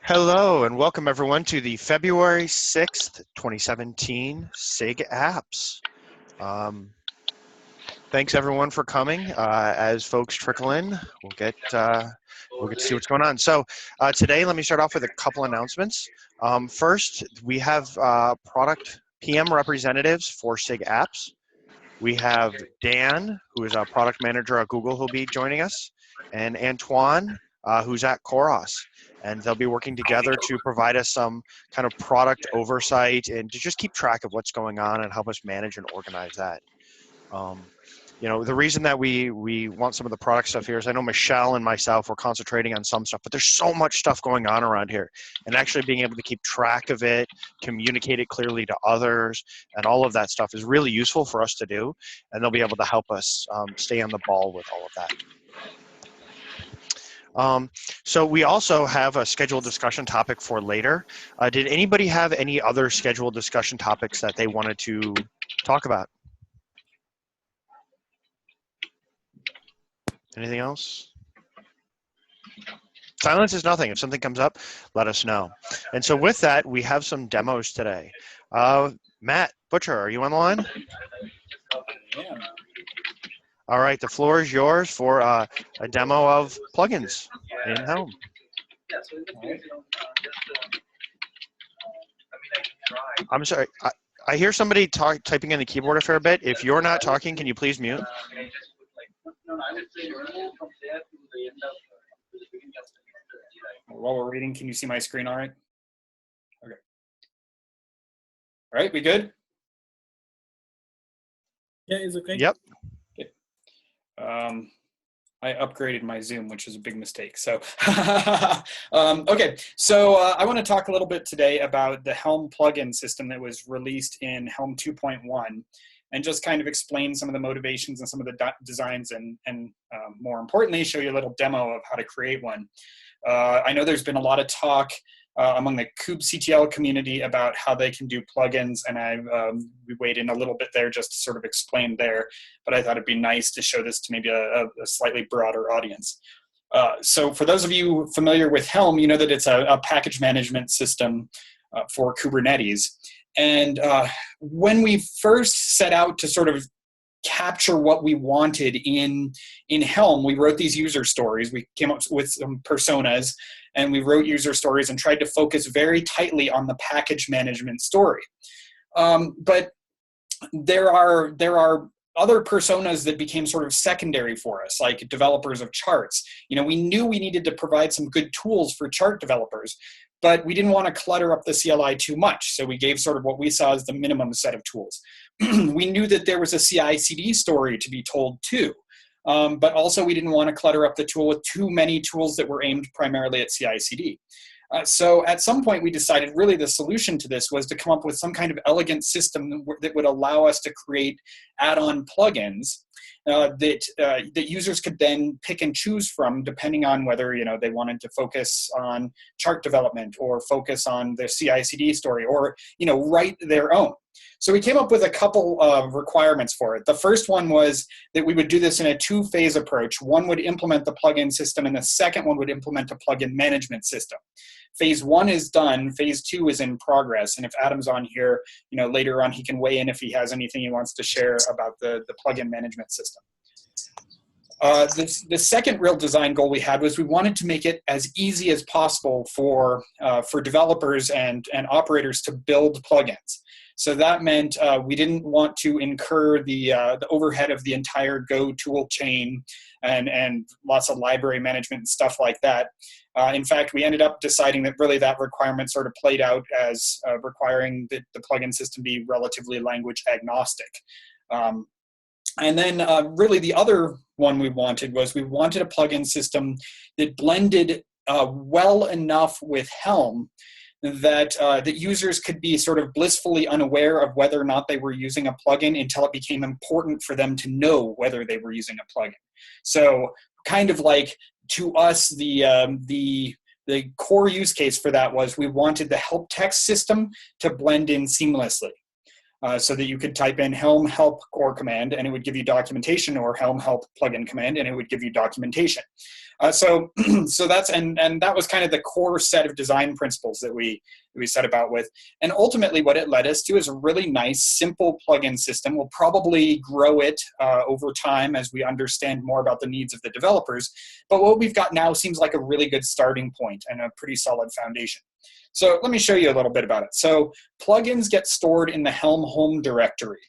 Hello and welcome everyone to the February 6th, 2017 SIG Apps. Thanks everyone for coming. As folks trickle in, we'll get to see what's going on. So today, let me start off with a couple announcements. First, we have product PM representatives for SIG Apps. We have Dan, who is a product manager at Google, who'll be joining us, and Antoine, who's at Khoros. And they'll be working together to provide us some kind of product oversight and to just keep track of what's going on and help us manage and organize that. You know, the reason that we want some of the product stuff here is I know Michelle and myself were concentrating on some stuff, but there's so much stuff going on around here. And actually being able to keep track of it, communicate it clearly to others, and all of that stuff is really useful for us to do. And they'll be able to help us stay on the ball with all of that. So we also have a scheduled discussion topic for later. Did anybody have any other scheduled discussion topics that they wanted to talk about? Anything else? Silence is nothing. If something comes up, let us know. And so with that, we have some demos today. Matt Butcher, are you on the line? Yeah. All right, the floor is yours for a demo of plugins in Helm. I'm sorry, I hear somebody typing on the keyboard a fair bit. If you're not talking, can you please mute? While we're reading, can you see my screen all right? Okay. All right, we good? Yeah, it's okay. Yep. Okay. I upgraded my Zoom, which is a big mistake. So, okay. So I want to talk a little bit today about the Helm plugin system that was released in Helm 2.1, and just kind of explain some of the motivations and some of the designs, and more importantly, show you a little demo of how to create one. I know there's been a lot of talk among the kubectl community about how they can do plugins, and we weighed in a little bit there just to sort of explain there, but I thought it'd be nice to show this to maybe a slightly broader audience. So for those of you familiar with Helm, you know that it's a package management system for Kubernetes. And when we first set out to sort of capture what we wanted in Helm, we wrote these user stories. We came up with some personas, and we wrote user stories and tried to focus very tightly on the package management story. But there are other personas that became sort of secondary for us, like developers of charts. You know, we knew we needed to provide some good tools for chart developers, but we didn't want to clutter up the CLI too much. So we gave sort of what we saw as the minimum set of tools. We knew that there was a CI/CD story to be told too. But also we didn't want to clutter up the tool with too many tools that were aimed primarily at CI/CD. So at some point we decided really the solution to this was to come up with some kind of elegant system that would allow us to create add-on plugins that users could then pick and choose from, depending on whether they wanted to focus on chart development or focus on the CI/CD story, or write their own. So we came up with a couple of requirements for it. The first one was that we would do this in a two-phase approach. One would implement the plugin system, and the second one would implement a plugin management system. Phase one is done. Phase two is in progress. And if Adam's on here, later on, he can weigh in if he has anything he wants to share about the plugin management system. The second real design goal we had was we wanted to make it as easy as possible for developers and operators to build plugins. So that meant we didn't want to incur the overhead of the entire Go tool chain and lots of library management and stuff like that. In fact, we ended up deciding that really that requirement sort of played out as requiring that the plugin system be relatively language agnostic. And then really the other one we wanted was we wanted a plugin system that blended well enough with Helm that users could be sort of blissfully unaware of whether or not they were using a plugin until it became important for them to know whether they were using a plugin. So kind of like, to us, the core use case for that was we wanted the help text system to blend in seamlessly. so that you could type in Helm help core command and it would give you documentation, or Helm help plugin command and it would give you documentation. So that's, and that was kind of the core set of design principles that we set about with. And ultimately what it led us to is a really nice, simple plugin system. We'll probably grow it over time as we understand more about the needs of the developers. But what we've got now seems like a really good starting point and a pretty solid foundation. So let me show you a little bit about it. So plugins get stored in the Helm home directory,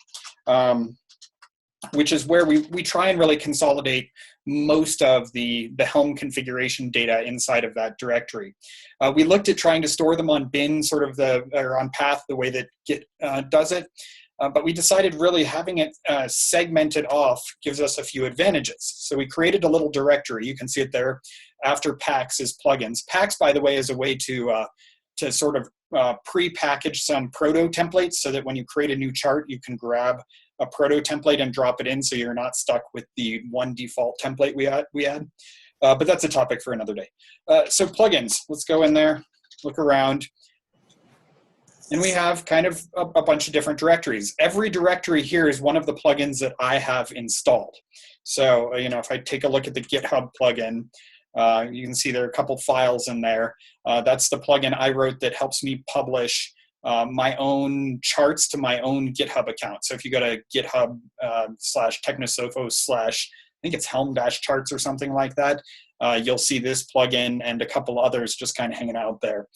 which is where we try and really consolidate most of the Helm configuration data inside of that directory. We looked at trying to store them on bin, or on path, the way that Git does it. But we decided really having it segmented off gives us a few advantages. So we created a little directory. You can see it there after packs is plugins. Packs, by the way, is a way to sort of pre-package some proto templates so that when you create a new chart, you can grab a proto template and drop it in so you're not stuck with the one default template we had. But that's a topic for another day. So plugins, let's go in there, look around. And we have kind of a bunch of different directories. Every directory here is one of the plugins that I have installed. So, if I take a look at the GitHub plugin, you can see there are a couple files in there. That's the plugin I wrote that helps me publish my own charts to my own GitHub account. So if you go to GitHub /technosopho/ I think it's Helm-charts or something like that, you'll see this plugin and a couple others just kind of hanging out there.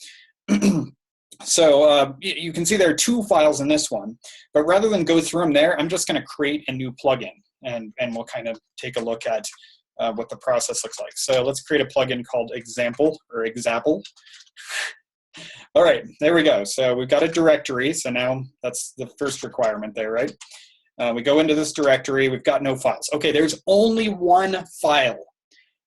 So you can see there are two files in this one, but rather than go through them there, I'm just going to create a new plugin, and we'll kind of take a look at what the process looks like. So let's create a plugin called Example, or Example. All right, there we go. So we've got a directory. So now that's the first requirement there, right? We go into this directory. We've got no files. Okay, there's only one file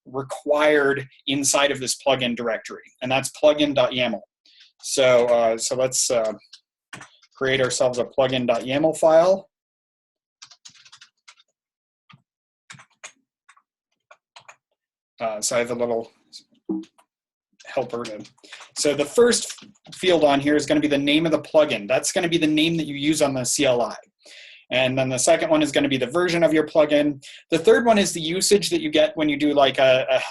required inside of this plugin directory, and that's plugin.yaml. So let's create ourselves a plugin.yaml file. So I have a little helper. So the first field on here is going to be the name of the plugin. That's going to be the name that you use on the CLI. And then the second one is going to be the version of your plugin. The third one is the usage that you get when you do like a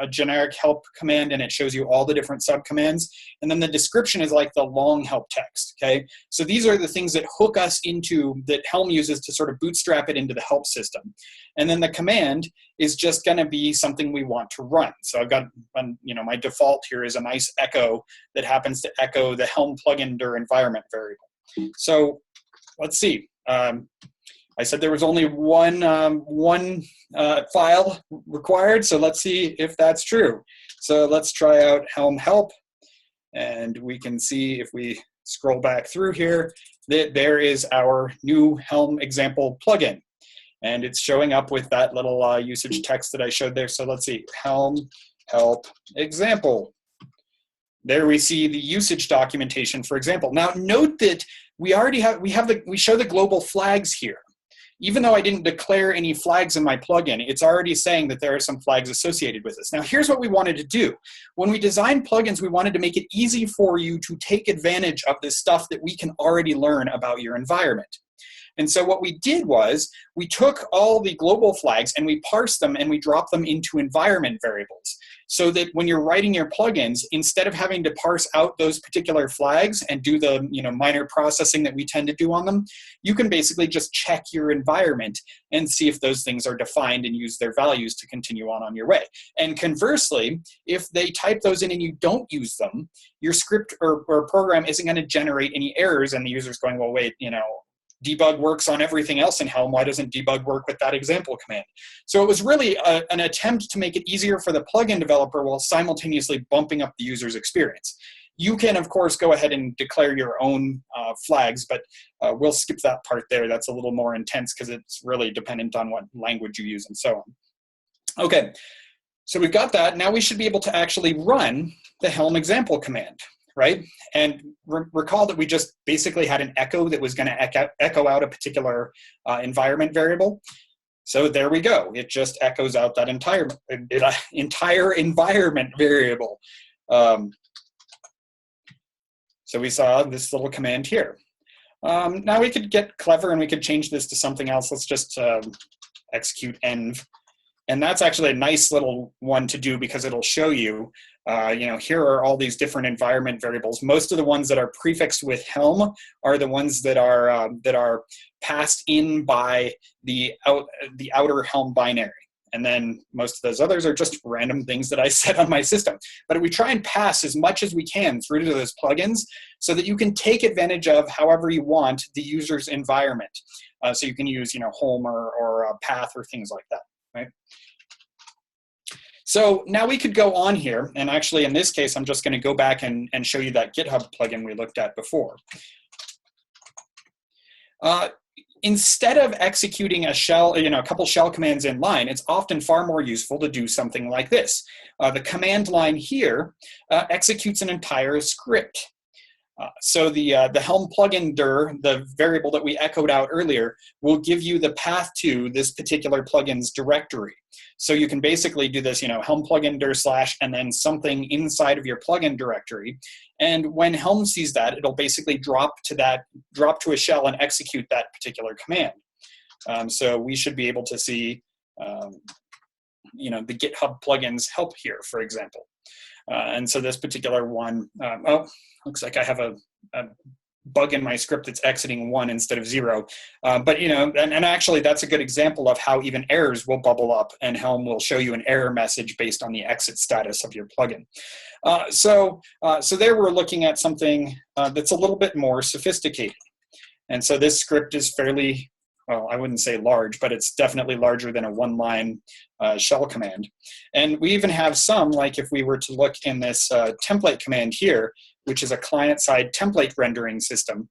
generic help command, and it shows you all the different subcommands. And then the description is like the long help text, okay? So these are the things that hook us into, that Helm uses to sort of bootstrap it into the help system. And then the command is just going to be something we want to run. So I've got, my default here is a nice echo that happens to echo the Helm plugin dir environment variable. So let's see. I said there was only one file required, so let's see if that's true. So let's try out Helm help, and we can see if we scroll back through here that there is our new Helm example plugin, and it's showing up with that little usage text that I showed there. So let's see, Helm help example. There we see the usage documentation for example. Now note that we show the global flags here. Even though I didn't declare any flags in my plugin, it's already saying that there are some flags associated with this. Now here's what we wanted to do. When we designed plugins, we wanted to make it easy for you to take advantage of this stuff that we can already learn about your environment. And so what we did was we took all the global flags and we parsed them and we dropped them into environment variables, so that when you're writing your plugins, instead of having to parse out those particular flags and do the minor processing that we tend to do on them, you can basically just check your environment and see if those things are defined and use their values to continue on your way. And conversely, if they type those in and you don't use them, your script or program isn't going to generate any errors, and the user's going, well, wait, debug works on everything else in Helm. Why doesn't debug work with that example command? So it was really an attempt to make it easier for the plugin developer while simultaneously bumping up the user's experience. You can, of course, go ahead and declare your own flags, but we'll skip that part there. That's a little more intense because it's really dependent on what language you use and so on. Okay, so we've got that. Now we should be able to actually run the Helm example command, right? And recall that we just basically had an echo that was going to echo out a particular environment variable. So there we go. It just echoes out that entire environment variable. So we saw this little command here. Now we could get clever and we could change this to something else. Let's just execute env. And that's actually a nice little one to do because it'll show you, here are all these different environment variables. Most of the ones that are prefixed with Helm are the ones that are passed in by the outer Helm binary. And then most of those others are just random things that I set on my system. But we try and pass as much as we can through to those plugins so that you can take advantage of, however you want, the user's environment. So you can use, Helm or path or things like that, right? So now we could go on here, and actually in this case, I'm just going to go back and show you that GitHub plugin we looked at before. Instead of executing a shell, a couple shell commands in line, it's often far more useful to do something like this. The command line here executes an entire script. So the Helm plugin dir, the variable that we echoed out earlier, will give you the path to this particular plugin's directory. So you can basically do this, Helm plugin dir / and then something inside of your plugin directory. And when Helm sees that, it'll basically drop to a shell and execute that particular command. So we should be able to see, the GitHub plugins help here, for example. And so this particular one, looks like I have a bug in my script that's exiting 1 instead of 0. But, and actually that's a good example of how even errors will bubble up and Helm will show you an error message based on the exit status of your plugin. So there we're looking at something that's a little bit more sophisticated. And so this script is fairly, well, I wouldn't say large, but it's definitely larger than a one-line shell command. And we even have some, like if we were to look in this template command here, which is a client-side template rendering system,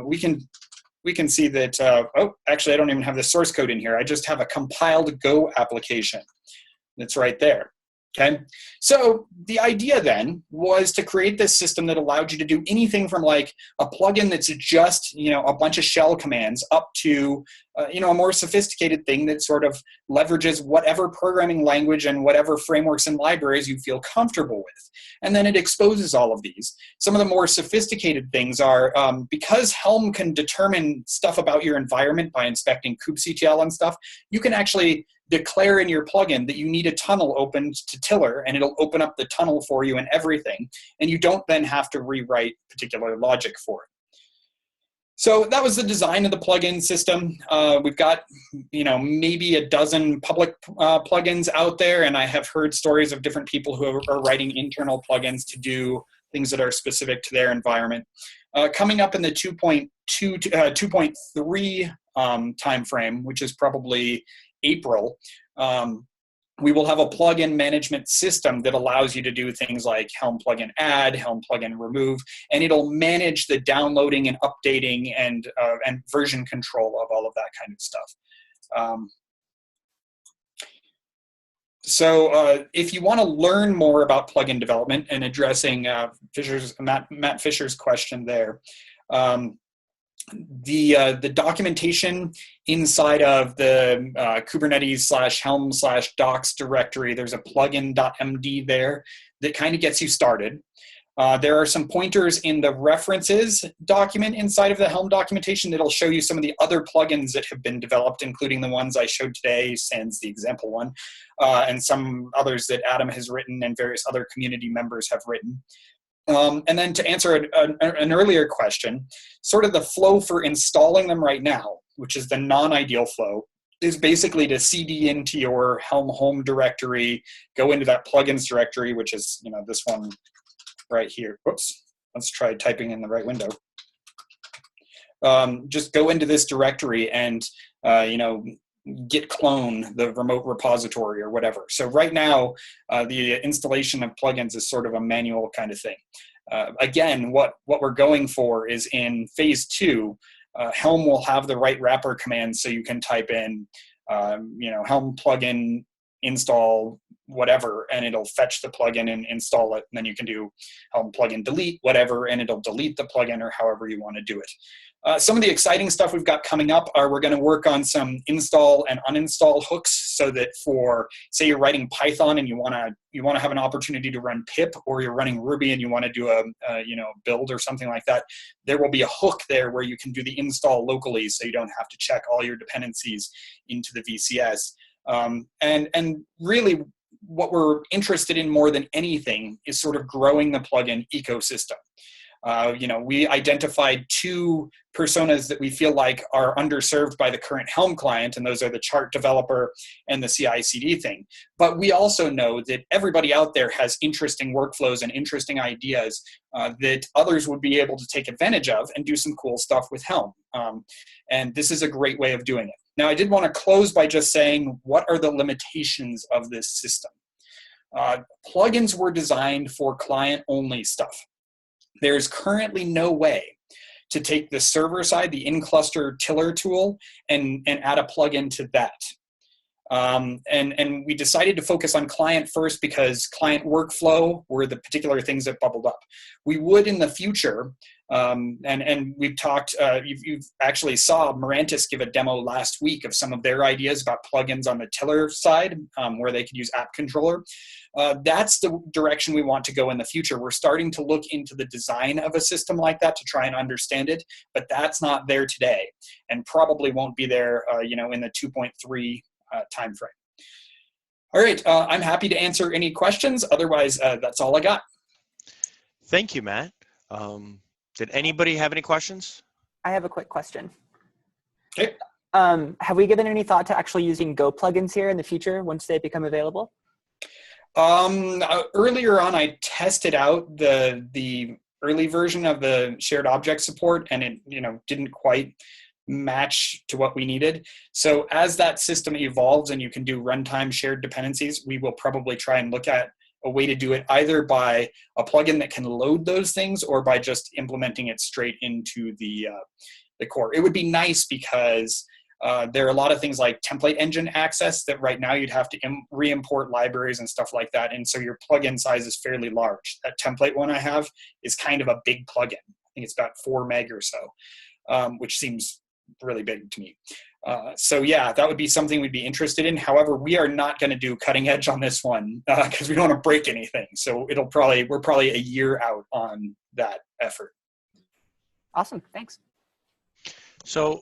we can see that, actually I don't even have the source code in here. I just have a compiled Go application that's right there. Okay, so the idea then was to create this system that allowed you to do anything from like a plugin that's just, a bunch of shell commands up to, a more sophisticated thing that sort of leverages whatever programming language and whatever frameworks and libraries you feel comfortable with. And then it exposes all of these. Some of the more sophisticated things are, because Helm can determine stuff about your environment by inspecting kubectl and stuff, you can actually declare in your plugin that you need a tunnel opened to Tiller, and it'll open up the tunnel for you and everything, and you don't then have to rewrite particular logic for it. So that was the design of the plugin system. We've got, maybe a dozen public plugins out there, and I have heard stories of different people who are writing internal plugins to do things that are specific to their environment. Coming up in the 2.3 timeframe, which is probably April, we will have a plugin management system that allows you to do things like Helm plugin add, Helm plugin remove, and it'll manage the downloading and updating and version control of all of that kind of stuff. So if you want to learn more about plugin development and addressing Matt Fisher's question there, the documentation inside of the Kubernetes /Helm /docs directory, there's a plugin.md there that kind of gets you started. There are some pointers in the references document inside of the Helm documentation that'll show you some of the other plugins that have been developed, including the ones I showed today, sans the example one, and some others that Adam has written and various other community members have written. And then to answer an earlier question, sort of the flow for installing them right now, which is the non-ideal flow, is basically to cd into your Helm home directory, go into that plugins directory, which is this one right here. Whoops, let's try typing in the right window. Just go into this directory and git clone the remote repository or whatever. So right now, the installation of plugins is sort of a manual kind of thing. Again, what we're going for is in phase 2, Helm will have the right wrapper commands, so you can type in, Helm plugin install whatever, and it'll fetch the plugin and install it. And then you can do Helm plugin delete whatever, and it'll delete the plugin or however you want to do it. Some of the exciting stuff we've got coming up are we're going to work on some install and uninstall hooks. so that for, say you're writing Python and you want to have an opportunity to run pip, or you're running Ruby and you want to do a build or something like that, there will be a hook there where you can do the install locally, so you don't have to check all your dependencies into the VCS. And really, what we're interested in more than anything is sort of growing the plugin ecosystem. We identified two personas that we feel like are underserved by the current Helm client, and those are the chart developer and the CI/CD thing. But we also know that everybody out there has interesting workflows and interesting ideas that others would be able to take advantage of and do some cool stuff with Helm. And this is a great way of doing it. Now, I did want to close by just saying, what are the limitations of this system? Plugins were designed for client-only stuff. There's currently no way to take the server side, the in-cluster tiller tool, and add a plugin to that. And we decided to focus on client first because client workflow were the particular things that bubbled up. We would in the future, and we've talked, you've actually saw Mirantis give a demo last week of some of their ideas about plugins on the tiller side, where they could use app controller. That's the direction we want to go in the future. We're starting to look into the design of a system like that to try and understand it, but that's not there today, and probably won't be there, in the 2.3 timeframe. All right, I'm happy to answer any questions. Otherwise, that's all I got. Thank you, Matt. Did anybody have any questions? I have a quick question. Okay. Have we given any thought to actually using Go plugins here in the future once they become available? Earlier on, I tested out the early version of the shared object support, and it didn't quite match to what we needed. So as that system evolves and you can do runtime shared dependencies, we will probably try and look at a way to do it either by a plugin that can load those things or by just implementing it straight into the core. It would be nice because there are a lot of things like template engine access that right now you'd have to re-import libraries and stuff like that. And so your plugin size is fairly large. That template one I have is kind of a big plugin. I think it's about 4 meg or so, which seems really big to me. So yeah, that would be something we'd be interested in. However, we are not going to do cutting edge on this one because we don't want to break anything. So we're probably a year out on that effort. Awesome, thanks. So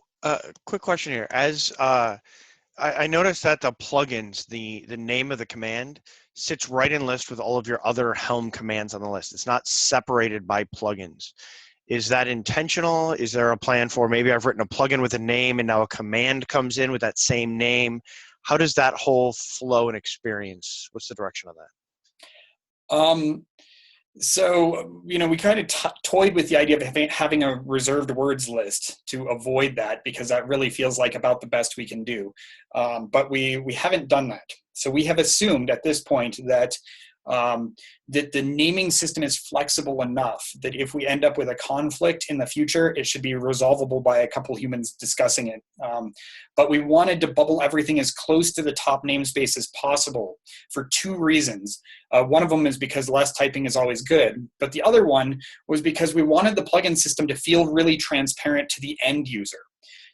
quick question here. As I noticed that the plugins, the name of the command sits right in list with all of your other Helm commands on the list. It's not separated by plugins. Is that intentional? Is there a plan for maybe I've written a plugin with a name and now a command comes in with that same name? How does that whole flow and experience? What's the direction of that? So, we kind of toyed with the idea of having a reserved words list to avoid that, because that really feels like about the best we can do. But we haven't done that. So we have assumed at this point that that the naming system is flexible enough that if we end up with a conflict in the future, it should be resolvable by a couple humans discussing it. But we wanted to bubble everything as close to the top namespace as possible for 2 reasons. One of them is because less typing is always good, but the other one was because we wanted the plugin system to feel really transparent to the end user.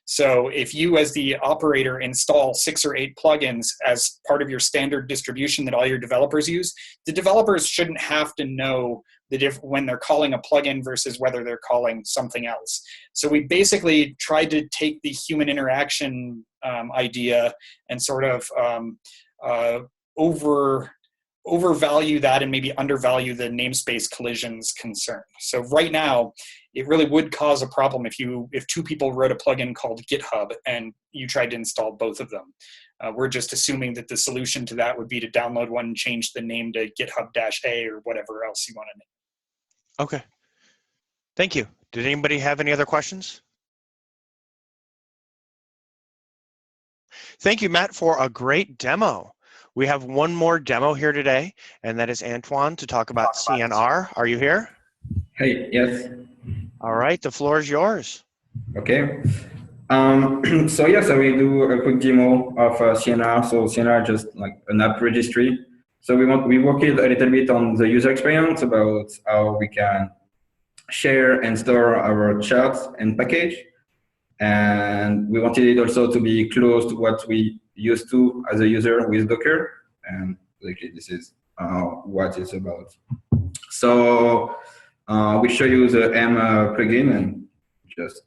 So if you as the operator install 6 or 8 plugins as part of your standard distribution that all your developers use, the developers shouldn't have to know when they're calling a plugin versus whether they're calling something else. So we basically tried to take the human interaction idea and sort of overvalue that and maybe undervalue the namespace collisions concern. So right now, it really would cause a problem if 2 people wrote a plugin called GitHub and you tried to install both of them. We're just assuming that the solution to that would be to download one and change the name to GitHub-A or whatever else you want to name. Okay. Thank you. Did anybody have any other questions? Thank you, Matt, for a great demo. We have one more demo here today, and that is Antoine to talk about CNR. Are you here? Hey, yes. All right, the floor is yours. Okay. So yes, I will do a quick demo of CNR. So CNR is just like an app registry. So we worked a little bit on the user experience about how we can share and store our charts and package. And we wanted it also to be close to what we used to as a user with Docker, and basically this is what it's about. So we show you the M plugin and just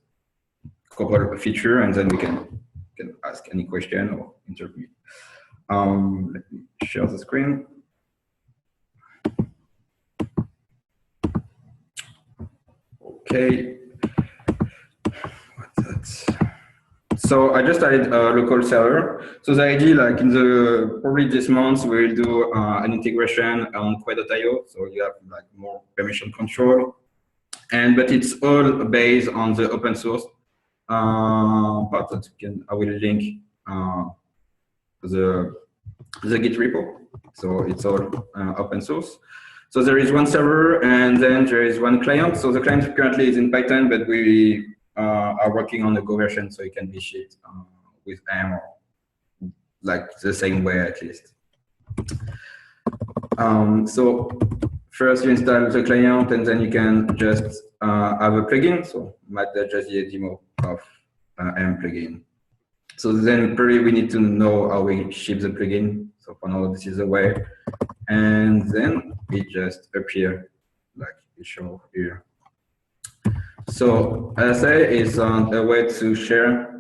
couple of feature, and then we can ask any question or interview. Let me share the screen. Okay. What's that? So I just added a local server. So the idea, like in the probably this month, we'll do an integration on Quay.io. So you have like more permission control, but it's all based on the open source part that I will link the Git repo. So it's all open source. So there is one server, and then there is one client. So the client currently is in Python, but we are working on the Go version, so it can be shipped with AM or like the same way at least. So first you install the client, and then you can just have a plugin. So might just be a demo of AM plugin. So then probably we need to know how we ship the plugin. So for now, this is the way. And then it just appear like it shows here. So as I say, is a way to share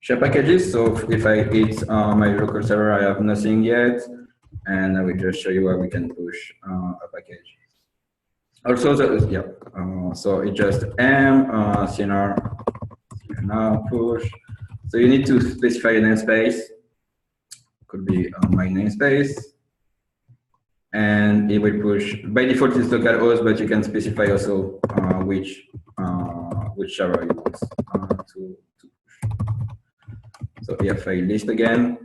packages. So if I hit my local server, I have nothing yet, and I will just show you how we can push a package. Also, so it just CNR push. So you need to specify a namespace. Could be my namespace, and it will push. By default, it's localhost, but you can specify also which server you want to push. So here, file list again.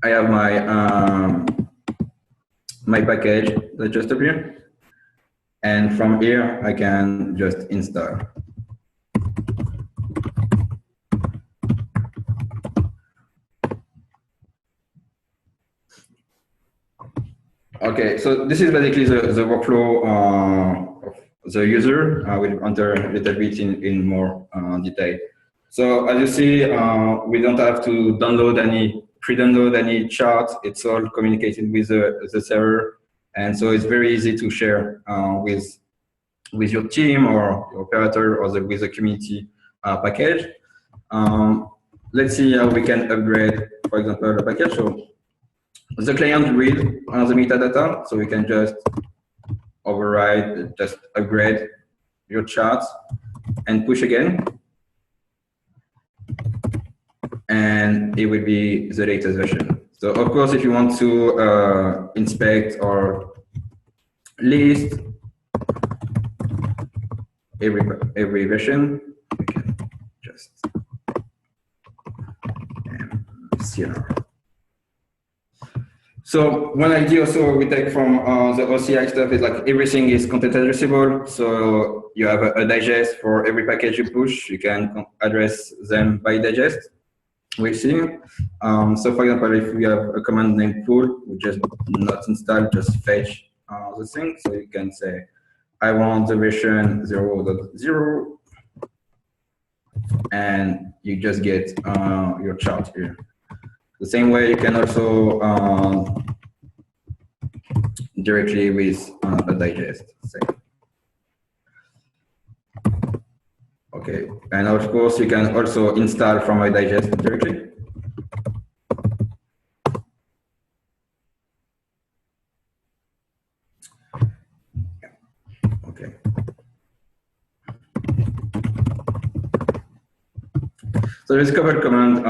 I have my my package that just appeared, and from here I can just install. Okay, so this is basically the workflow of the user. We'll enter a little bit in more detail. So as you see, we don't have to pre-download any chart. It's all communicated with the server, and so it's very easy to share with your team or your operator or with the community package. Let's see how we can upgrade, for example, the package. So the client read the metadata, so we can just override, just upgrade your charts and push again. And it will be the latest version. So of course, if you want to inspect or list every version, you can just CNR. So one idea also we take from the OCI stuff is like everything is content addressable. So you have a digest for every package you push. You can address them by digest. We'll see. So for example, if we have a command named pull, we just not install, just fetch the thing. So you can say, I want the version 0.0, and you just get your chart here. The same way you can also directly with a digest. Okay, and of course you can also install from a digest directly. Okay. So there's a couple of commands.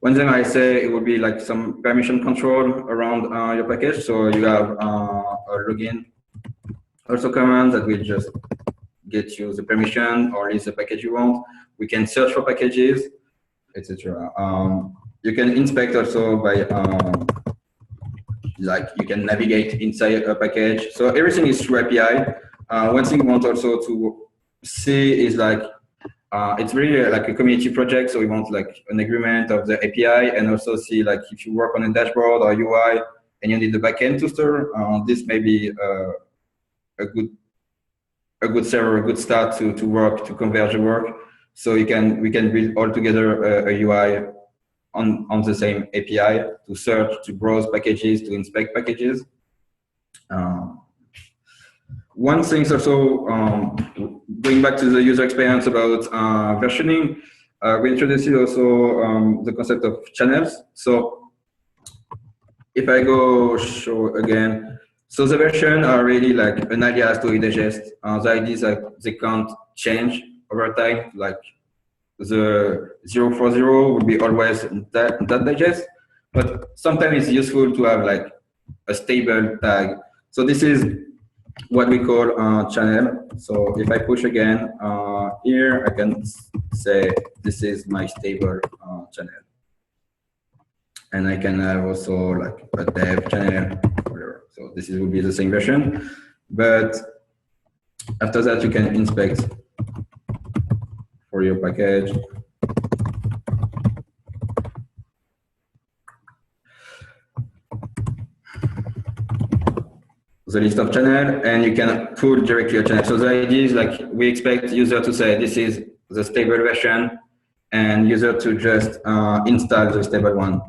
One thing I say, it would be like some permission control around your package. So you have a login, also command that will just get you the permission or list the package you want. We can search for packages, etc. You can inspect also by like you can navigate inside a package. So everything is through API. One thing we want also to see is like it's really like a community project, so we want like an agreement of the API, and also see like if you work on a dashboard or UI and you need the backend to store, this may be a good server, a good start to work, to converge the work. So we can build all together a UI on the same API to search, to browse packages, to inspect packages. One thing is also going back to the user experience about versioning, we introduced also the concept of channels. So if I go show again, so the version are really like an alias to digest. The idea is that they can't change over time. Like the 040 will be always that digest, but sometimes it's useful to have like a stable tag. So this is what we call channel. So if I push again here, I can say this is my stable channel. And I can have also like a dev channel, whatever. So this will be the same version, but after that you can inspect for your package. The list of channel, and you can pull directly a channel. So the idea is like we expect user to say this is the stable version, and user to just install the stable one.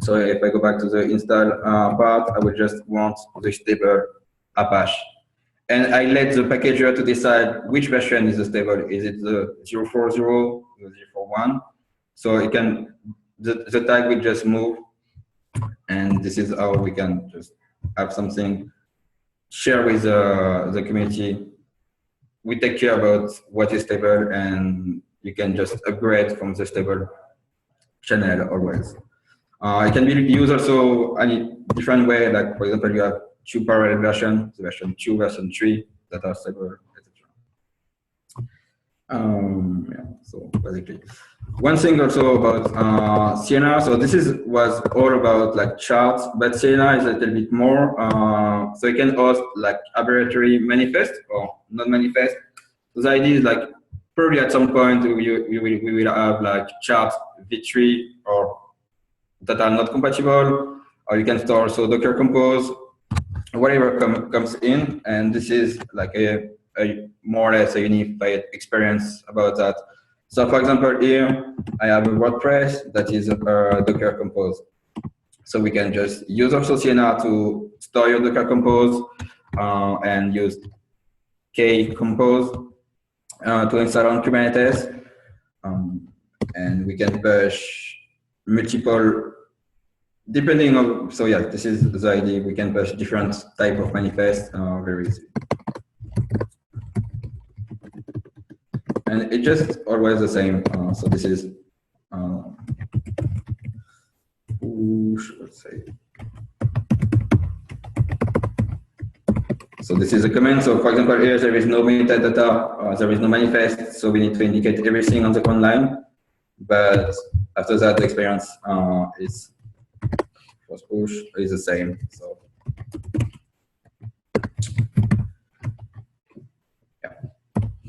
So if I go back to the install part, I would just want the stable Apache. And I let the packager to decide which version is the stable. Is it the 040 or the 041? So it can, the tag will just move. And this is how we can just have something share with the community. We take care about what is stable, and you can just upgrade from the stable channel always. It can be used also any different way, like for example, you have two parallel versions, version 2, version 3 that are stable, etc. Yeah, so basically. One thing also about CNR, so this was all about like charts, but CNR is a little bit more. So you can host like arbitrary manifest or non-manifest. So the idea is like probably at some point we will have like charts v3 or that are not compatible, or you can store also Docker Compose, whatever comes in, and this is like a more or less a unified experience about that. So for example, here I have a WordPress that is Docker Compose. So we can just use also CNR to store your Docker Compose and use K-Compose to install on Kubernetes. And we can push multiple, depending on, so yeah, this is the idea. We can push different type of manifest very easily. And it's just always the same. So this is push, let's say. So this is a command. So for example, here there is no metadata, there is no manifest, so we need to indicate everything on the command line. But after that, the experience is first push is the same. So yeah,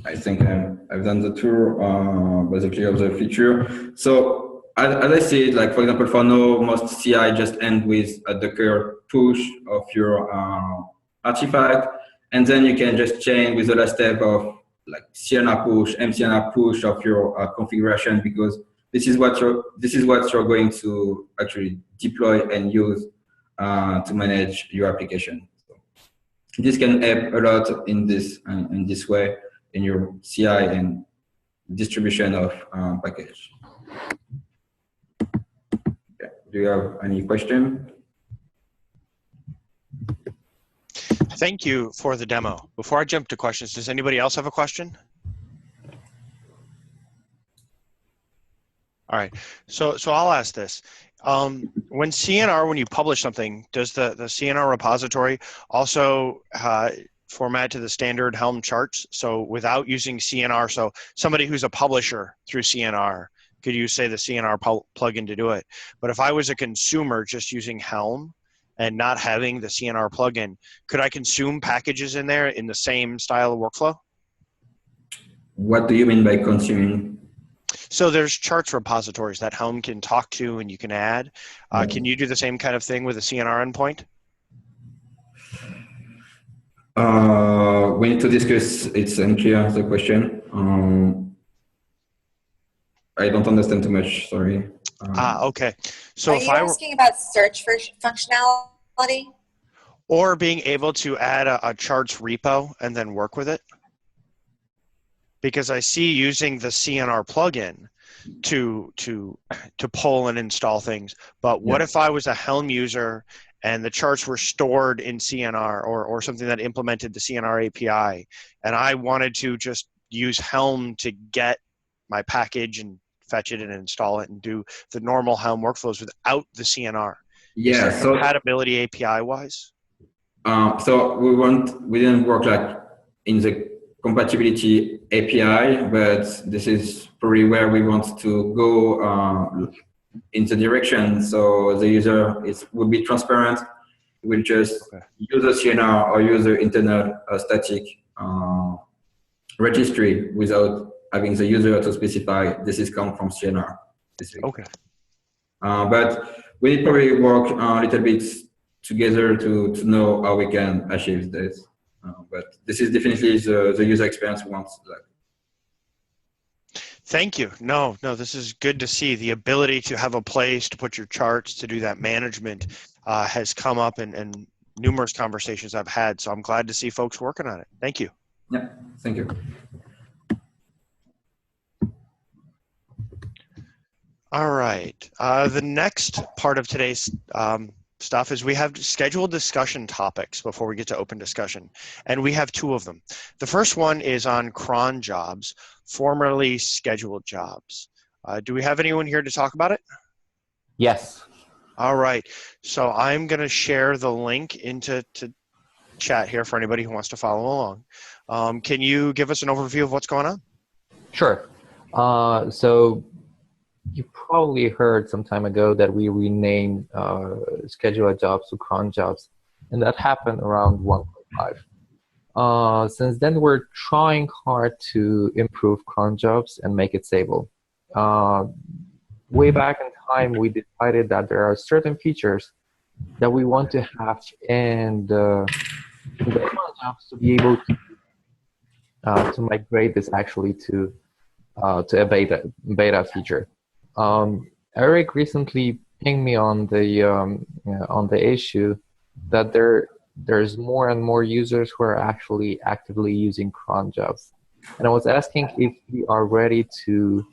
I think I've done the tour basically of the feature. So as I see it, like for example, for now, most CI just end with a Docker push of your artifact, and then you can just chain with the last step of like CNR push, mCNR push of your configuration, because this is what you're going to actually deploy and use to manage your application. So this can help a lot in this way in your CI and distribution of package. Yeah. Do you have any question? Thank you for the demo. Before I jump to questions, does anybody else have a question? All right, so I'll ask this. When you publish something, does the CNR repository also format to the standard Helm charts? So without using CNR, so somebody who's a publisher through CNR could use, say, the CNR plugin to do it. But if I was a consumer just using Helm and not having the CNR plugin, could I consume packages in there in the same style of workflow? What do you mean by consuming? So there's charts repositories that Helm can talk to and you can add. Can you do the same kind of thing with a CNR endpoint? We need to discuss, it's unclear, the question. I don't understand too much. Sorry. Okay. So Are if you asking about search for functionality? or being able to add a charts repo and then work with it, because I see using the CNR plugin to pull and install things. But what if I was a Helm user and the charts were stored in CNR or something that implemented the CNR API, and I wanted to just use Helm to get my package and fetch it and install it and do the normal Helm workflows without the CNR? Is there compatibility API wise? So we didn't work like in the compatibility API, but this is probably where we want to go in the direction. So the user will be transparent. Will just use a CNR or use the internal static registry without having the user to specify this is come from CNR. Okay. But we probably work a little bit together to know how we can achieve this. But this is definitely the user experience we want. Thank you. No, this is good to see. The ability to have a place to put your charts, to do that management has come up in numerous conversations I've had. So I'm glad to see folks working on it. Thank you. Yeah, thank you. All right. The next part of today's stuff is we have scheduled discussion topics before we get to open discussion, and we have two of them. The first one is on cron jobs, formerly scheduled jobs. Do we have anyone here to talk about it? Yes. All right. So I'm going to share the link into chat here for anybody who wants to follow along. Can you give us an overview of what's going on? Sure. So you probably heard some time ago that we renamed scheduled jobs to cron jobs, and that happened around 1.5. Since then, we're trying hard to improve cron jobs and make it stable. Way back in time, we decided that there are certain features that we want to have in the cron jobs to be able to migrate this actually to a beta feature. Eric recently pinged me on the issue that there's more and more users who are actually actively using cron jobs, and I was asking if we are ready to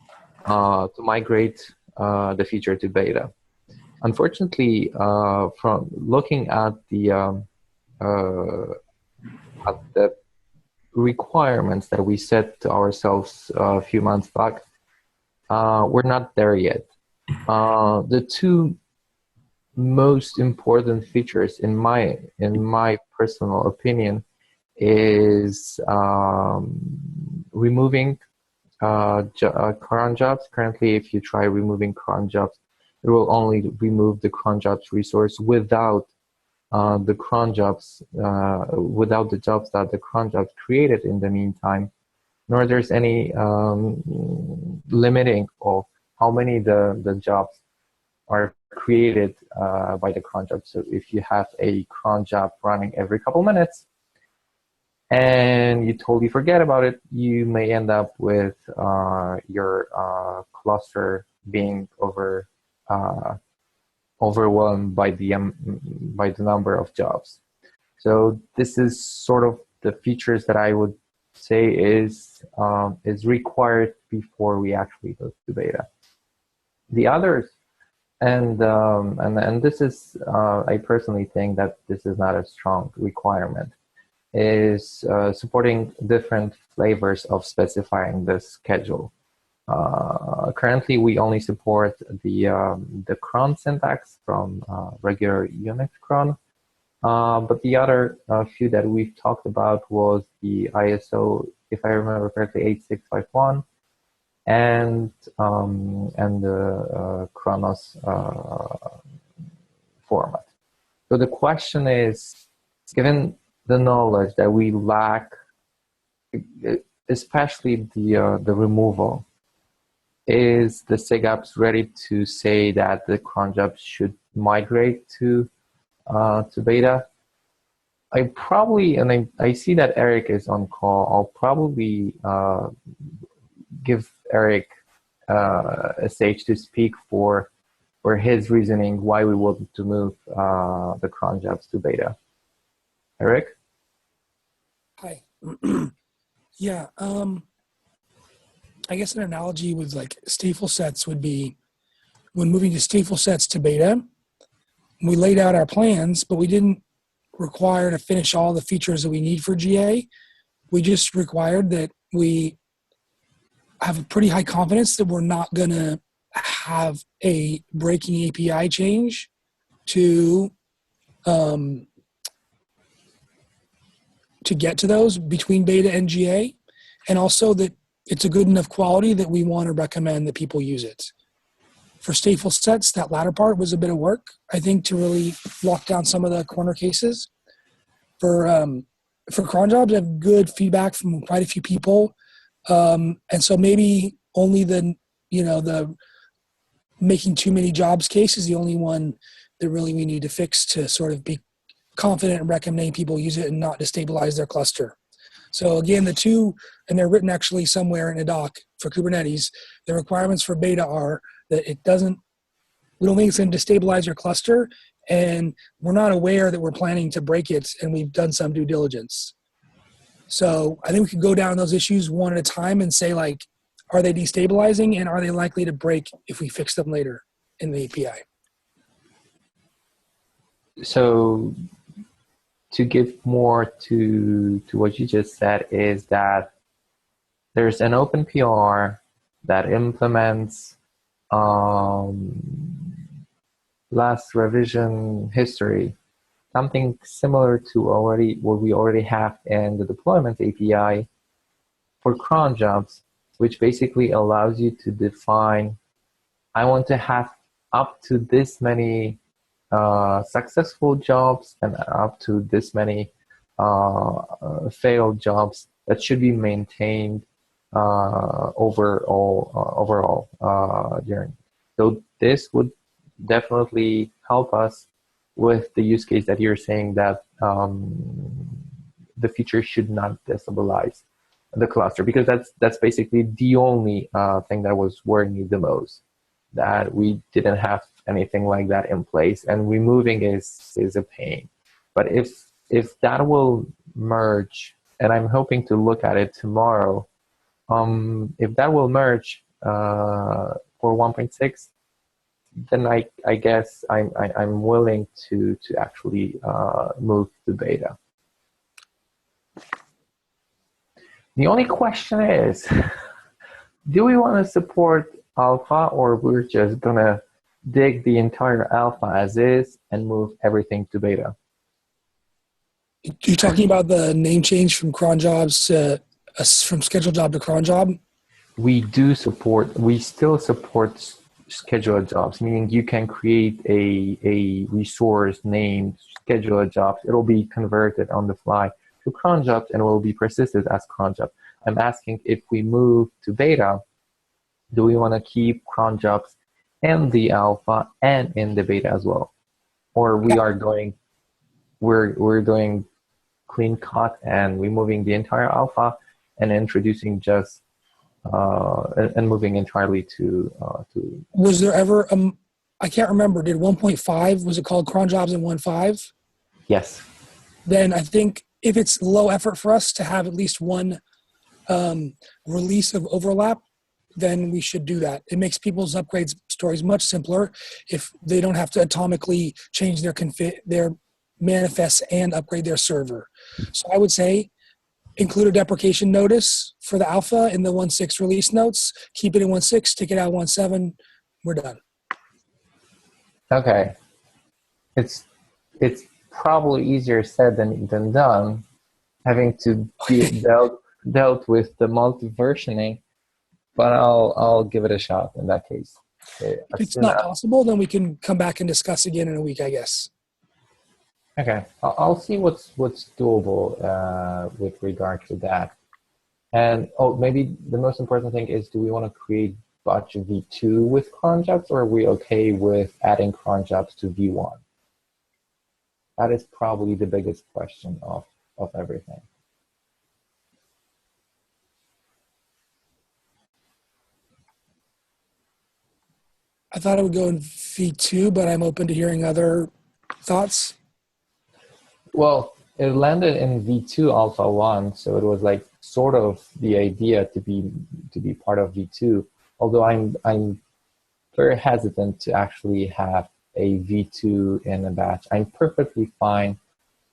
migrate the feature to beta. Unfortunately, from looking at the requirements that we set to ourselves a few months back, we're not there yet. The two most important features, in my personal opinion, is removing cron jobs. Currently, if you try removing cron jobs, it will only remove the cron jobs resource without the cron jobs, without the jobs that the cron jobs created in the meantime, nor there's any limiting of how many the jobs are created by the cron job. So if you have a cron job running every couple minutes and you totally forget about it, you may end up with your cluster being overwhelmed by the number of jobs. So this is sort of the features that I would say is required before we actually go to beta. The others, and this is I personally think that this is not a strong requirement, is supporting different flavors of specifying the schedule. Currently, we only support the cron syntax from regular Unix cron, but the other few that we've talked about was the ISO, if I remember correctly, 8651, and the Kronos format. So the question is, given the knowledge that we lack, especially the removal, is the SIG Apps ready to say that the cron jobs should migrate to beta? I probably, and I see that Eric is on call, I'll probably give Eric Sage to speak for his reasoning why we want to move the cron jobs to beta. Eric? Hi. Yeah, I guess an analogy with like stateful sets would be when moving to stateful sets to beta, we laid out our plans, but we didn't require to finish all the features that we need for GA. We just required that we have a pretty high confidence that we're not going to have a breaking API change to get to those between beta and GA, and also that it's a good enough quality that we want to recommend that people use it. For stateful sets, that latter part was a bit of work, I think, to really lock down some of the corner cases. For cron jobs, I have good feedback from quite a few people, and so maybe only the making too many jobs case is the only one that really we need to fix to sort of be confident and recommending people use it and not destabilize their cluster. So again, the two, and they're written actually somewhere in a doc for Kubernetes, the requirements for beta are that we don't think it's going to destabilize your cluster, and we're not aware that we're planning to break it, and we've done some due diligence. So I think we could go down those issues one at a time and say, like, are they destabilizing, and are they likely to break if we fix them later in the API? So to give more to what you just said is that there's an open PR that implements last revision history, something similar to what we already have in the deployment API for cron jobs, which basically allows you to define, I want to have up to this many successful jobs and up to this many failed jobs that should be maintained overall journey. So this would definitely help us with the use case that you're saying that the feature should not destabilize the cluster, because that's basically the only thing that was worrying me the most, that we didn't have anything like that in place, and removing is a pain. But if that will merge, and I'm hoping to look at it tomorrow, if that will merge for 1.6, then I guess I'm willing to actually move to beta. The only question is, do we want to support alpha, or we're just gonna dig the entire alpha as is and move everything to beta? You're talking about the name change from cron jobs from scheduled job to cron job? We still support scheduled jobs, meaning you can create a resource named scheduled jobs. It'll be converted on the fly to cron jobs and will be persisted as cron job. I'm asking, if we move to beta, do we want to keep cron jobs in the alpha and in the beta as well? Or we're doing clean cut and removing the entire alpha and introducing just and moving entirely to. Was there ever I can't remember, did 1.5, was it called cron jobs in 1.5? Yes. Then I think if it's low effort for us to have at least one release of overlap, then we should do that. It makes people's upgrades stories much simpler if they don't have to atomically change their manifests and upgrade their server. So I would say include a deprecation notice for the alpha in the 1.6 release notes, keep it in 1.6, take it out 1.7, we're done. Okay. It's probably easier said than done, having to be dealt with the multi-versioning, but I'll give it a shot in that case. If it's not possible, then we can come back and discuss again in a week, I guess. Okay, I'll see what's doable with regard to that. And maybe the most important thing is, do we want to create batch V2 with cron jobs, or are we okay with adding cron jobs to V1? That is probably the biggest question of everything. I thought it would go in V2, but I'm open to hearing other thoughts. Well, it landed in V2 Alpha 1, so it was like sort of the idea to be part of V2. Although I'm very hesitant to actually have a V2 in a batch. I'm perfectly fine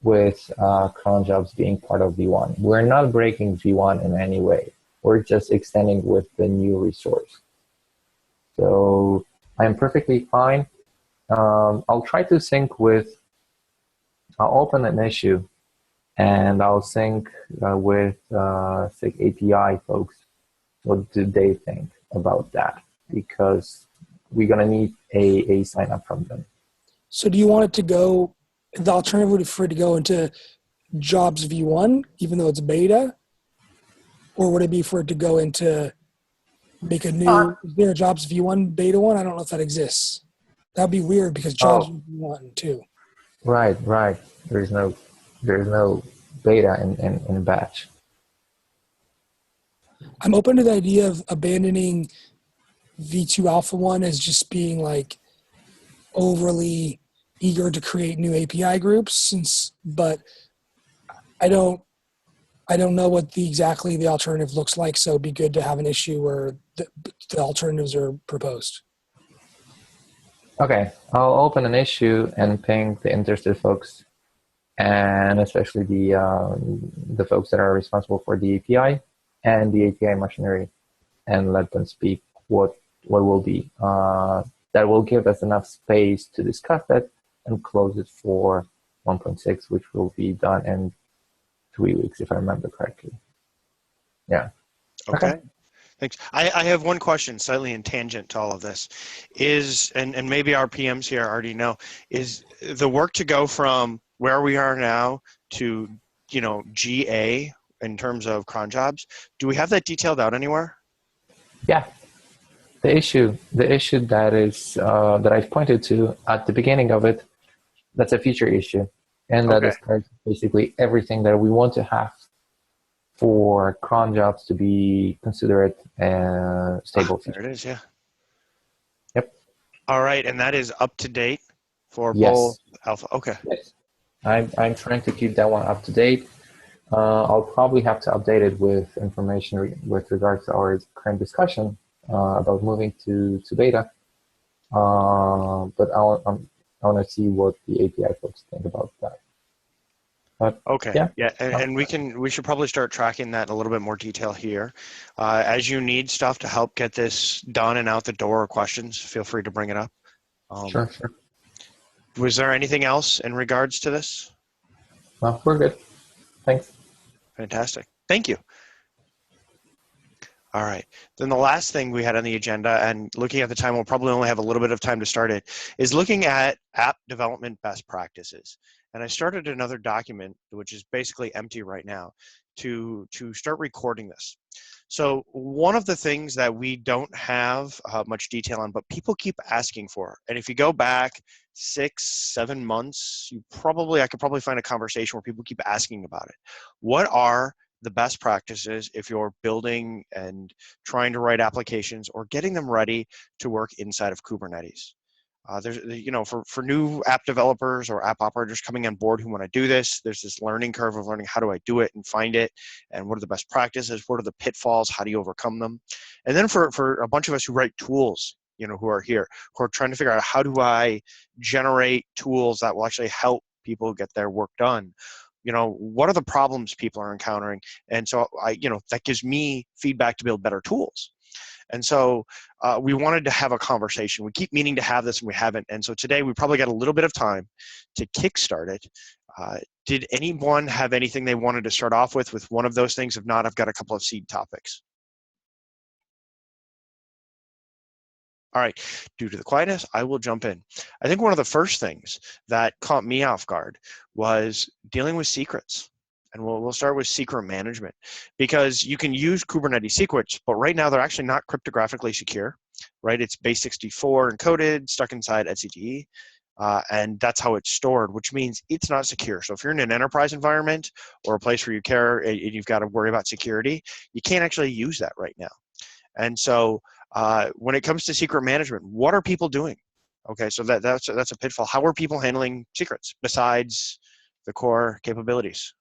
with cron jobs being part of V1. We're not breaking V1 in any way. We're just extending with the new resource. So I'm perfectly fine. I'll try to sync with, I'll open an issue and I'll sync with SIG API folks. What do they think about that? Because we're gonna need a sign up from them. So do you want it to go, the alternative would be for it to go into jobs V1, even though it's beta? Or would it be for it to go into, make a new, is there a jobs V1 beta one? I don't know if that exists. That'd be weird because jobs would be V1 too. Right. There's no beta in batch. I'm open to the idea of abandoning V2 Alpha 1 as just being like overly eager to create new API groups, but I don't know what exactly the alternative looks like, so it'd be good to have an issue where the alternatives are proposed. Okay, I'll open an issue and ping the interested folks, and especially the folks that are responsible for the API and the API machinery, and let them speak what will be. That will give us enough space to discuss it and close it for 1.6, which will be done in 3 weeks, if I remember correctly. Yeah. Okay. Thanks. I have one question, slightly in tangent to all of this. And maybe our PMs here already know, is the work to go from where we are now to, GA in terms of cron jobs, do we have that detailed out anywhere? Yeah. The issue that is that I've pointed to at the beginning of it, that's a feature issue, and that describes basically everything that we want to have for cron jobs to be considered stable. There it is. Yeah. Yep. All right, and that is up to date for Yes. both alpha. Okay. Yes. I'm trying to keep that one up to date. I'll probably have to update it with information with regards to our current discussion about moving to beta. But I want to see what the API folks think about that. But, okay. Yeah. And we should probably start tracking that in a little bit more detail here. As you need stuff to help get this done and out the door or questions, feel free to bring it up. Sure. Was there anything else in regards to this? No, we're good. Thanks. Fantastic. Thank you. All right. Then the last thing we had on the agenda, and looking at the time, we'll probably only have a little bit of time to start it, is looking at app development best practices. And I started another document, which is basically empty right now, to start recording this. So one of the things that we don't have much detail on, but people keep asking for, and if you go back 6-7 months, I could probably find a conversation where people keep asking about it. What are the best practices if you're building and trying to write applications or getting them ready to work inside of Kubernetes? There's, for new app developers or app operators coming on board who want to do this, there's this learning curve of learning how do I do it and find it, and what are the best practices, what are the pitfalls, how do you overcome them? And then for a bunch of us who write tools, who are here, who are trying to figure out how do I generate tools that will actually help people get their work done? What are the problems people are encountering? And so that gives me feedback to build better tools. And so we wanted to have a conversation. We keep meaning to have this and we haven't. And so today we probably got a little bit of time to kickstart it. Did anyone have anything they wanted to start off with one of those things? If not, I've got a couple of seed topics. All right, due to the quietness, I will jump in. I think one of the first things that caught me off guard was dealing with secrets. And we'll start with secret management, because you can use Kubernetes secrets, but right now they're actually not cryptographically secure, right? It's base64 encoded, stuck inside etcd, and that's how it's stored, which means it's not secure. So if you're in an enterprise environment or a place where you care and you've got to worry about security, you can't actually use that right now. And so When it comes to secret management, what are people doing? Okay, so that's a pitfall. How are people handling secrets besides the core capabilities?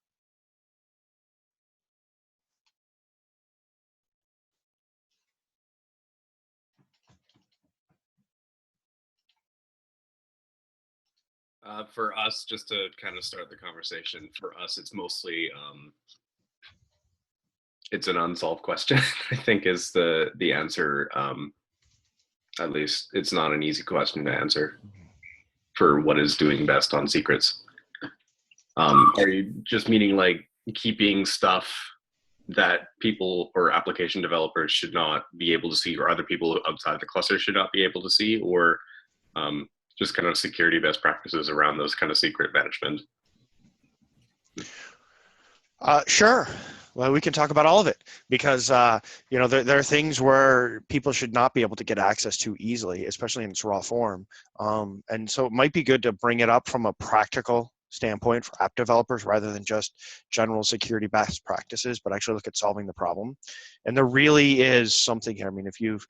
For us, just to kind of start the conversation, for us, it's mostly it's an unsolved question. I think is the answer. At least it's not an easy question to answer for what is doing best on secrets. Are you just meaning like keeping stuff that people or application developers should not be able to see, or other people outside the cluster should not be able to see, or just kind of security best practices around those kind of secret management? Sure. Well, we can talk about all of it because you know there are things where people should not be able to get access to easily, especially in its raw form. And so it might be good to bring it up from a practical standpoint for app developers rather than just general security best practices, but actually look at solving the problem. And there really is something here. I mean, if you've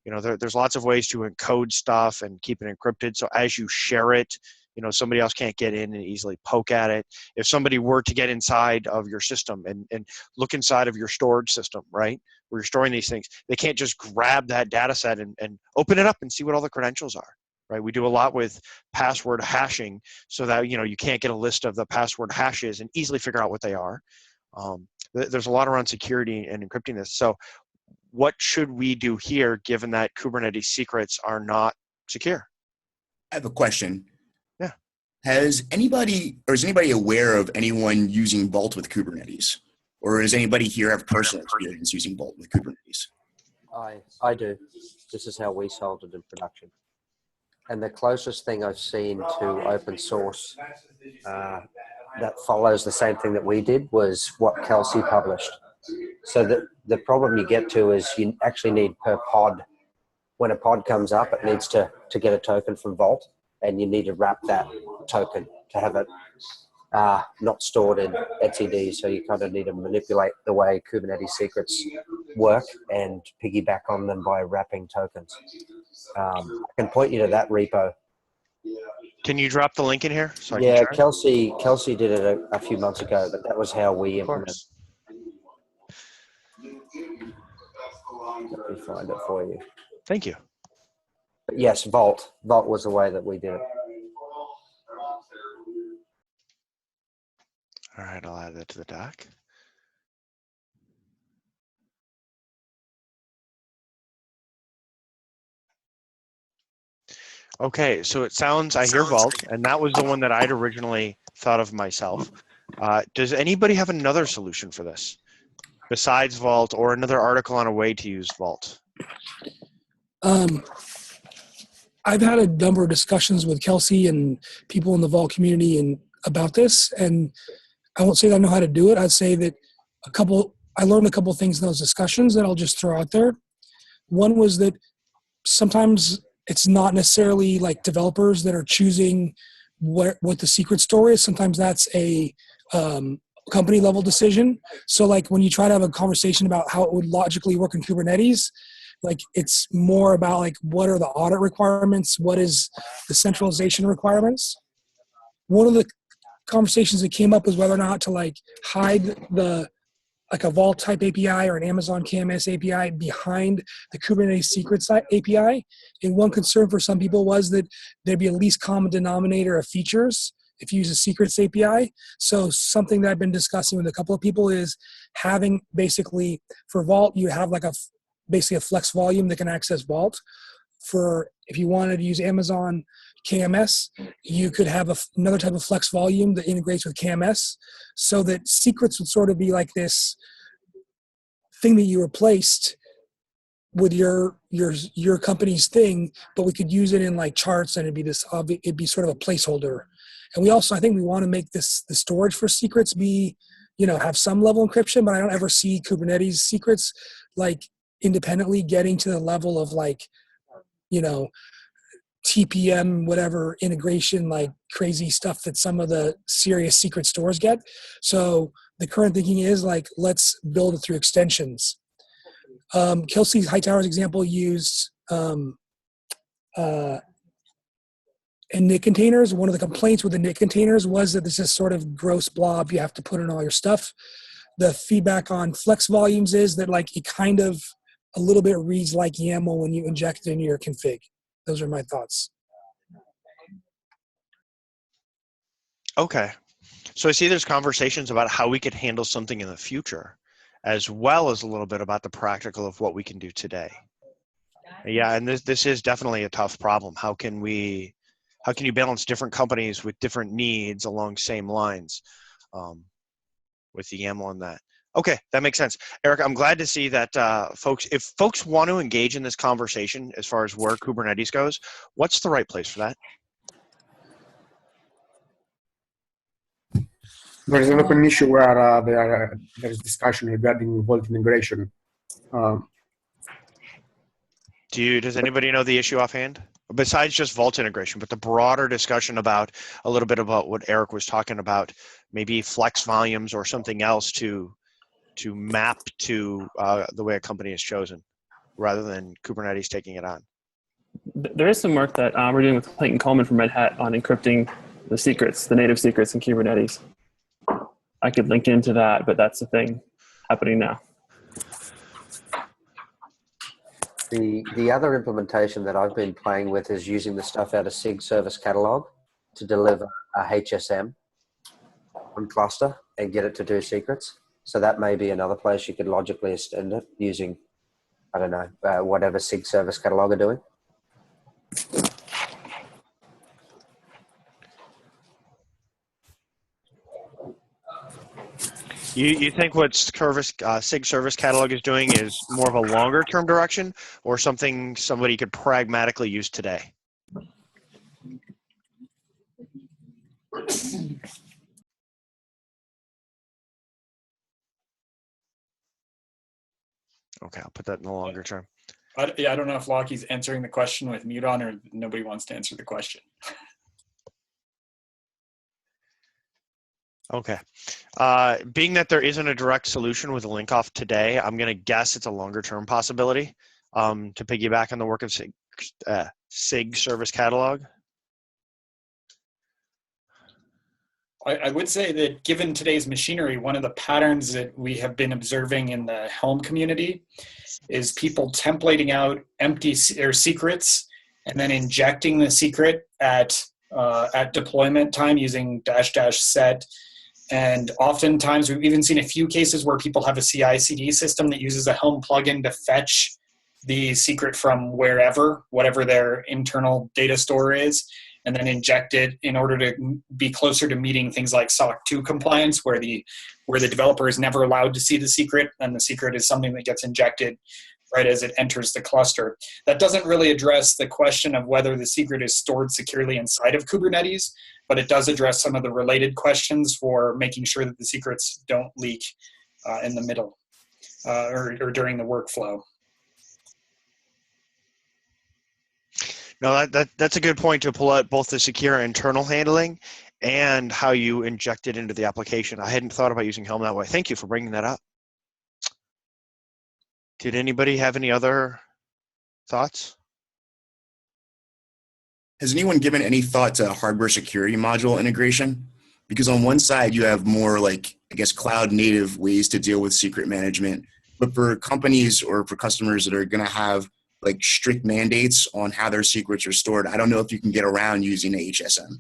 you know, there's lots of ways to encode stuff and keep it encrypted. So as you share it, you know, somebody else can't get in and easily poke at it. If somebody were to get inside of your system and look inside of your storage system, right, where you're storing these things, they can't just grab that data set and open it up and see what all the credentials are, right? We do a lot with password hashing so that, you know, you can't get a list of the password hashes and easily figure out what they are. There's a lot around security and encrypting this. So what should we do here given that Kubernetes secrets are not secure? I have a question. Yeah. Is anybody aware of anyone using Vault with Kubernetes? Or does anybody here have personal experience using Vault with Kubernetes? I do. This is how we solved it in production. And the closest thing I've seen to open source that follows the same thing that we did was what Kelsey published. So the problem you get to is you actually need per pod. When a pod comes up, it needs to get a token from Vault, and you need to wrap that token to have it not stored in etcd. So you kind of need to manipulate the way Kubernetes secrets work and piggyback on them by wrapping tokens. I can point you to that repo. Can you drop the link in here? So Yeah, Kelsey did it a few months ago, but that was how we implemented. Let me find it for you. Thank you. But yes, Vault was the way that we did it. All right, I'll add that to the doc. Okay, so it sounds, I hear Vault, and that was the one that I'd originally thought of myself. Does anybody have another solution for this besides Vault, or another article on a way to use Vault? I've had a number of discussions with Kelsey and people in the Vault community and about this, and I won't say that I know how to do it. I'd say that I learned a couple of things in those discussions that I'll just throw out there. One was that sometimes it's not necessarily like developers that are choosing what the secret store is. Sometimes that's a company level decision. So like when you try to have a conversation about how it would logically work in Kubernetes, like it's more about like what are the audit requirements, what is the centralization requirements. One of the conversations that came up was whether or not to like hide like a Vault type API or an Amazon KMS API behind the Kubernetes secrets API. And one concern for some people was that there'd be a least common denominator of features if you use a secrets API. So something that I've been discussing with a couple of people is having basically for Vault, you have like basically a flex volume that can access Vault. For if you wanted to use Amazon KMS, you could have another type of flex volume that integrates with KMS, so that secrets would sort of be like this thing that you replaced with your company's thing, but we could use it in like charts, and it'd be sort of a placeholder. And we also, I think we want to make the storage for secrets be, have some level of encryption, but I don't ever see Kubernetes secrets like independently getting to the level of like, TPM, whatever integration, like crazy stuff that some of the serious secret stores get. So the current thinking is like, let's build it through extensions. Kelsey Hightower's example used init containers. One of the complaints with init containers was that this is sort of gross blob. You have to put in all your stuff. The feedback on flex volumes is that like it kind of a little bit reads like YAML when you inject it into your config. Those are my thoughts. Okay. So I see there's conversations about how we could handle something in the future, as well as a little bit about the practical of what we can do today. Yeah, and this is definitely a tough problem. How can you balance different companies with different needs along same lines with the YAML and that? Okay, that makes sense. Eric, I'm glad to see that if folks want to engage in this conversation as far as where Kubernetes goes, what's the right place for that? There is an open issue where there is discussion regarding Vault integration. Does anybody know the issue offhand? Besides just Vault integration, but the broader discussion about a little bit about what Eric was talking about, maybe flex volumes or something else to map to the way a company is chosen, rather than Kubernetes taking it on. There is some work that we're doing with Clayton Coleman from Red Hat on encrypting the secrets, the native secrets in Kubernetes. I could link into that, but that's the thing happening now. The other implementation that I've been playing with is using the stuff out of SIG service catalog to deliver a HSM on cluster and get it to do secrets. So that may be another place you could logically extend it using, I don't know, whatever SIG service catalog are doing. You think what SIG service catalog is doing is more of a longer term direction, or something somebody could pragmatically use today? Okay, I'll put that in the longer term. I don't know if Lockie's answering the question with mute on, or nobody wants to answer the question. Okay. Being that there isn't a direct solution with a link off today, I'm going to guess it's a longer term possibility to piggyback on the work of SIG service catalog. I would say that given today's machinery, one of the patterns that we have been observing in the Helm community is people templating out empty or secrets and then injecting the secret at deployment time using --set. And oftentimes we've even seen a few cases where people have a CI/CD system that uses a Helm plugin to fetch the secret from whatever their internal data store is, and then inject it in order to be closer to meeting things like SOC 2 compliance, where the developer is never allowed to see the secret, and the secret is something that gets injected right as it enters the cluster. That doesn't really address the question of whether the secret is stored securely inside of Kubernetes, but it does address some of the related questions for making sure that the secrets don't leak in the middle or during the workflow. No, that's a good point to pull out both the secure internal handling and how you inject it into the application. I hadn't thought about using Helm that way. Thank you for bringing that up. Did anybody have any other thoughts? Has anyone given any thought to hardware security module integration? Because on one side, you have more like, I guess, cloud native ways to deal with secret management. But for companies or for customers that are going to have like strict mandates on how their secrets are stored, I don't know if you can get around using a HSM.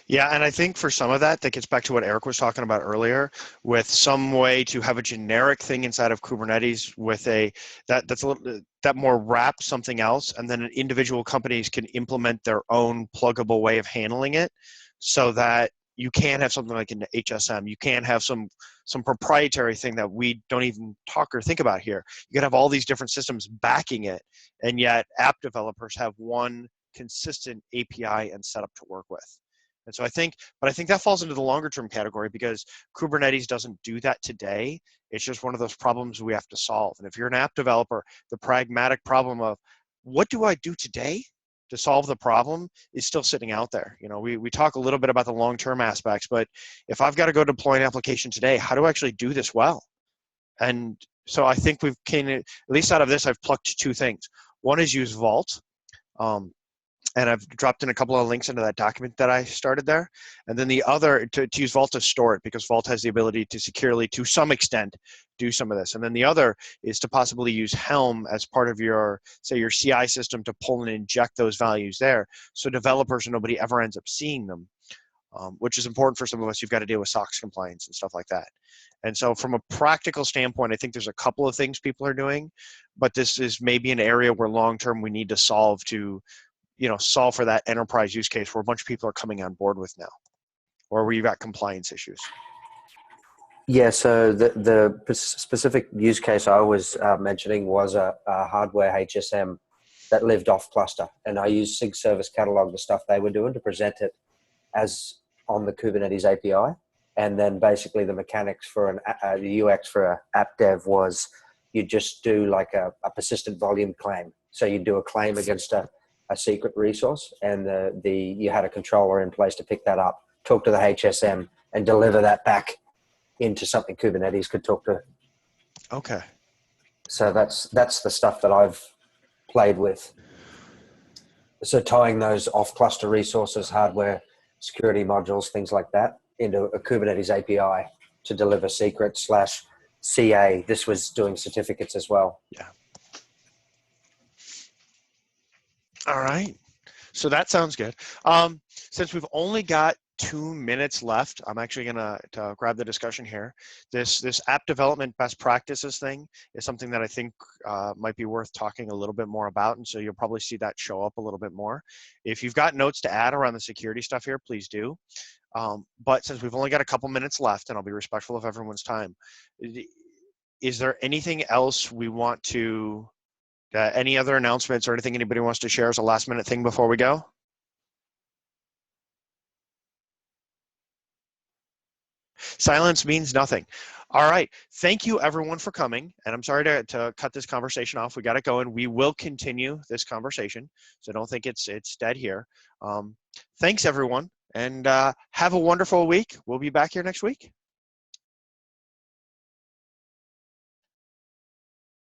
Yeah, and I think for some of that gets back to what Eric was talking about earlier, with some way to have a generic thing inside of Kubernetes with that more wraps something else, and then individual companies can implement their own pluggable way of handling it, so that you can have something like an HSM. You can have some proprietary thing that we don't even talk or think about here. You can have all these different systems backing it, and yet app developers have one consistent API and setup to work with. And so I think that falls into the longer term category, because Kubernetes doesn't do that today. It's just one of those problems we have to solve. And if you're an app developer, the pragmatic problem of what do I do today to solve the problem is still sitting out there. You know, we talk a little bit about the long term aspects, but if I've got to go deploy an application today, how do I actually do this well? And So I think we've at least out of this, I've plucked two things. One is use Vault. And I've dropped in a couple of links into that document that I started there. And then the other, to use Vault to store it, because Vault has the ability to securely, to some extent, do some of this. And then the other is to possibly use Helm as part of your, say, your CI system to pull and inject those values there, so developers or nobody ever ends up seeing them, which is important for some of us. You've got to deal with SOX compliance and stuff like that. And so from a practical standpoint, I think there's a couple of things people are doing, but this is maybe an area where long-term we need to solve to, solve for that enterprise use case where a bunch of people are coming on board with now, or where you've got compliance issues. Yeah, so the specific use case I was mentioning was a hardware HSM that lived off cluster. And I used SIG service catalog, the stuff they were doing, to present it as on the Kubernetes API. And then basically the mechanics for the UX for an app dev was you just do like a persistent volume claim. So you do a claim against a secret resource, and you had a controller in place to pick that up, talk to the HSM, and deliver that back into something Kubernetes could talk to. Okay. So that's the stuff that I've played with. So tying those off-cluster resources, hardware, security modules, things like that, into a Kubernetes API to deliver secret/CA. This was doing certificates as well. Yeah. All right. So that sounds good. Since we've only got 2 minutes left, I'm actually going to grab the discussion here. This app development best practices thing is something that I think might be worth talking a little bit more about, and so you'll probably see that show up a little bit more. If you've got notes to add around the security stuff here, please do. But since we've only got a couple minutes left, and I'll be respectful of everyone's time, is there anything else we want to, any other announcements or anything anybody wants to share as a last minute thing before we go? Silence means nothing. All right. Thank you, everyone, for coming. And I'm sorry to cut this conversation off. We got it going. We will continue this conversation, so don't think it's dead here. Thanks, everyone, and have a wonderful week. We'll be back here next week.